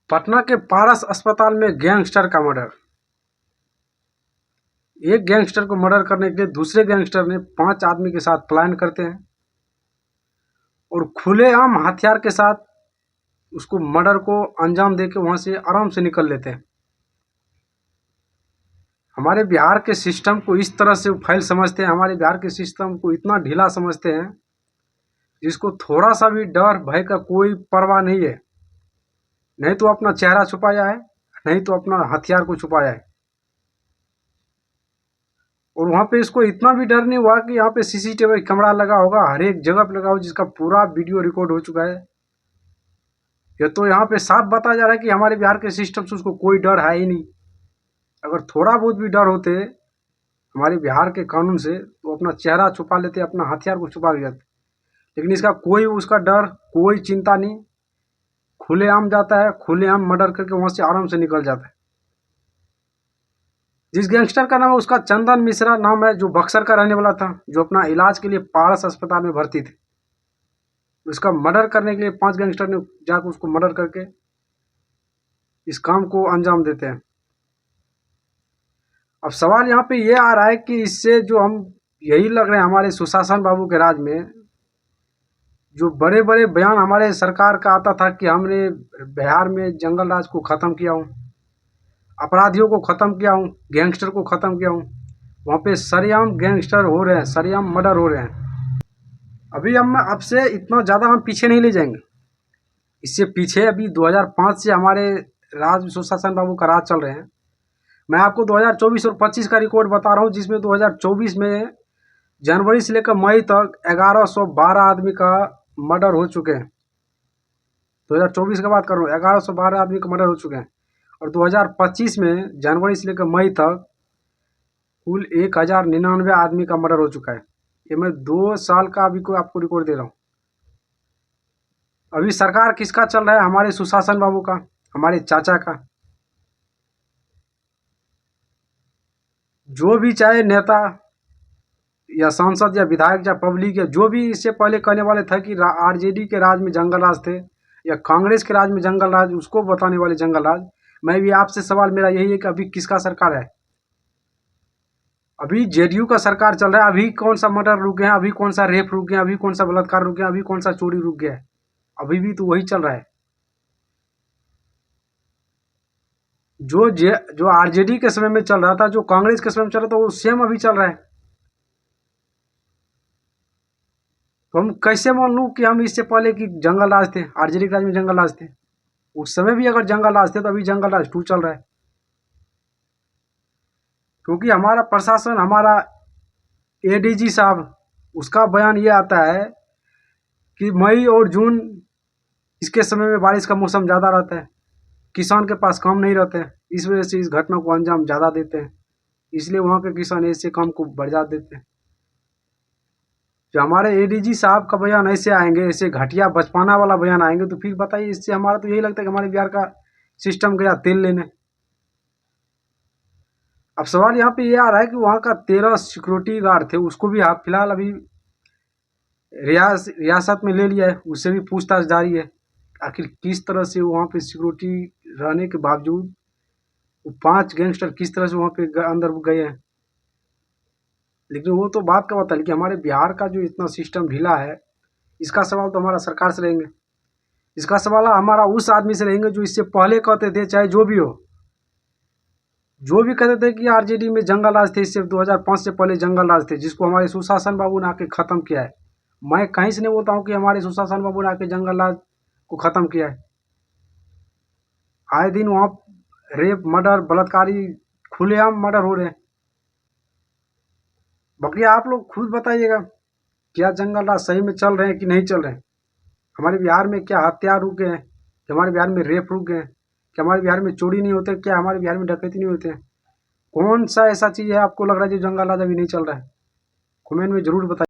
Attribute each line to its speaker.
Speaker 1: पटना के पारस अस्पताल में गैंगस्टर का मर्डर। एक गैंगस्टर को मर्डर करने के लिए दूसरे गैंगस्टर ने 5 आदमी के साथ प्लान करते हैं और खुलेआम हथियार के साथ उसको मर्डर को अंजाम देके वहां से आराम से निकल लेते हैं। हमारे बिहार के सिस्टम को इस तरह से फैल समझते हैं, हमारे बिहार के सिस्टम को इतना ढीला समझते हैं जिसको थोड़ा सा भी डर भय का कोई परवाह नहीं है। नहीं तो अपना चेहरा छुपाया है, नहीं तो अपना हथियार को छुपाया है। और वहाँ पे इसको इतना भी डर नहीं हुआ कि यहाँ पे सीसीटीवी कैमरा लगा होगा, हर एक जगह पे लगा हो जिसका पूरा वीडियो रिकॉर्ड हो चुका है। ये तो यहाँ पे साफ बताया जा रहा है कि हमारे बिहार के सिस्टम से उसको कोई डर है ही नहीं। अगर थोड़ा बहुत भी डर होते हमारे बिहार के कानून से तो अपना चेहरा छुपा लेते, अपना हथियार को छुपा लेते। लेकिन इसका कोई उसका डर, कोई चिंता नहीं, खुलेआम जाता है, खुलेआम मर्डर करके वहाँ से आराम से निकल जाता है। जिस गैंगस्टर का नाम है उसका चंदन मिश्रा नाम है, जो बक्सर का रहने वाला था, जो अपना इलाज के लिए पारस अस्पताल में भर्ती थे। उसका मर्डर करने के लिए 5 गैंगस्टर ने जाकर उसको मर्डर करके इस काम को अंजाम देते हैं। अब सवाल यहाँ पे ये आ रहा है कि इससे जो हम यही लग रहे हैं हमारे सुशासन बाबू के राज में, जो बड़े बड़े बयान हमारे सरकार का आता था कि हमने बिहार में जंगल राज को ख़त्म किया हूँ, अपराधियों को ख़त्म किया हूँ, गैंगस्टर को ख़त्म किया हूँ, वहाँ पे सरेआम गैंगस्टर हो रहे हैं, सरेआम मर्डर हो रहे हैं। अभी हम अब से इतना ज़्यादा हम पीछे नहीं ले जाएंगे। इससे पीछे अभी 2005 से हमारे राज सुशासन बाबू का राज चल रहे हैं। मैं आपको 2024 और 25 का रिकॉर्ड बता रहा हूँ, जिसमें 2024 में जनवरी से लेकर मई तक 1112 आदमी का मर्डर हो चुके हैं। 2024 की बात कर रहा हूँ, 1112 आदमी का मर्डर हो चुके हैं। और 2025 में जनवरी से लेकर मई तक कुल 1099 आदमी का मर्डर हो चुका है। ये मैं 2 साल का अभी को आपको रिकॉर्ड दे रहा हूँ। अभी सरकार किसका चल रहा है? हमारे सुशासन बाबू का, हमारे चाचा का। जो भी चाहे नेता या सांसद या विधायक या पब्लिक या जो भी इससे पहले कहने वाले थे कि आरजेडी के राज में जंगल राज थे या कांग्रेस के राज में जंगल राज, उसको बताने वाले जंगल राज। मैं भी आपसे सवाल मेरा यही है कि अभी किसका सरकार है? अभी जेडीयू का सरकार चल रहा है। अभी कौन सा मर्डर रुक गया? अभी कौन सा रेप रुक गया? अभी कौन सा बलात्कार रुक गया? अभी कौन सा चोरी रुक गया? अभी भी तो वही चल रहा है। जो आरजेडी के समय में चल रहा था, जो कांग्रेस के समय में चल रहा था, वो सेम अभी चल रहा है। तो हम कैसे मान लूँ कि हम इससे पहले कि जंगल राज थे, आरजेडी के राज में जंगल राज थे? उस समय भी अगर जंगल राज थे तो अभी जंगल राज 2 चल रहा है। क्योंकि हमारा प्रशासन, हमारा एडीजी साहब, उसका बयान ये आता है कि मई और जून इसके समय में बारिश का मौसम ज़्यादा रहता है, किसान के पास काम नहीं रहते हैं, इस वजह से इस घटना को अंजाम ज़्यादा देते हैं, इसलिए वहाँ के किसान ऐसे काम को बढ़ा देते हैं। जो हमारे एडीजी साहब का बयान ऐसे आएंगे, ऐसे घटिया बचपना वाला बयान आएंगे, तो फिर बताइए, इससे हमारा तो यही लगता है कि हमारे बिहार का सिस्टम गया तेल लेने। अब सवाल यहाँ पे ये आ रहा है कि वहाँ का 13 सिक्योरिटी गार्ड थे, उसको भी आप फिलहाल अभी रियासत में ले लिया है, उससे भी पूछताछ जारी है। आखिर किस तरह से वहाँ पे सिक्योरिटी रहने के बावजूद वो 5 गैंगस्टर किस तरह से वहाँ पे अंदर गए हैं। लेकिन वो तो बात का बता है कि हमारे बिहार का जो इतना सिस्टम ढीला है, इसका सवाल तो हमारा सरकार से रहेंगे। इसका सवाल हमारा उस आदमी से रहेंगे जो इससे पहले कहते थे, चाहे जो भी हो, जो भी कहते थे कि आरजेडी में जंगल राज थे, इससे 2005 से पहले जंगल राज थे, जिसको हमारे सुशासन बाबू ने आके ख़त्म किया है। मैं कहीं से नहीं बोलता हूँ कि हमारे सुशासन बाबू ने आके जंगल राज को ख़त्म किया है। आए दिन वहाँ रेप, मर्डर, बलात्कारी, खुलेआम मर्डर हो रहे हैं। बाकी आप लोग खुद बताइएगा, क्या जंगल राज सही में चल रहे हैं कि नहीं चल रहे हैं? हमारे बिहार में क्या हत्या रुक गए हैं? क्या हमारे बिहार में रेप रुक गए हैं? क्या हमारे बिहार में चोरी नहीं होते? क्या हमारे बिहार में डकैती नहीं होते हैं? कौन सा ऐसा चीज़ है आपको लग रहा है जो जंगल राज अभी नहीं चल रहा है? कमेंट में ज़रूर बताइए।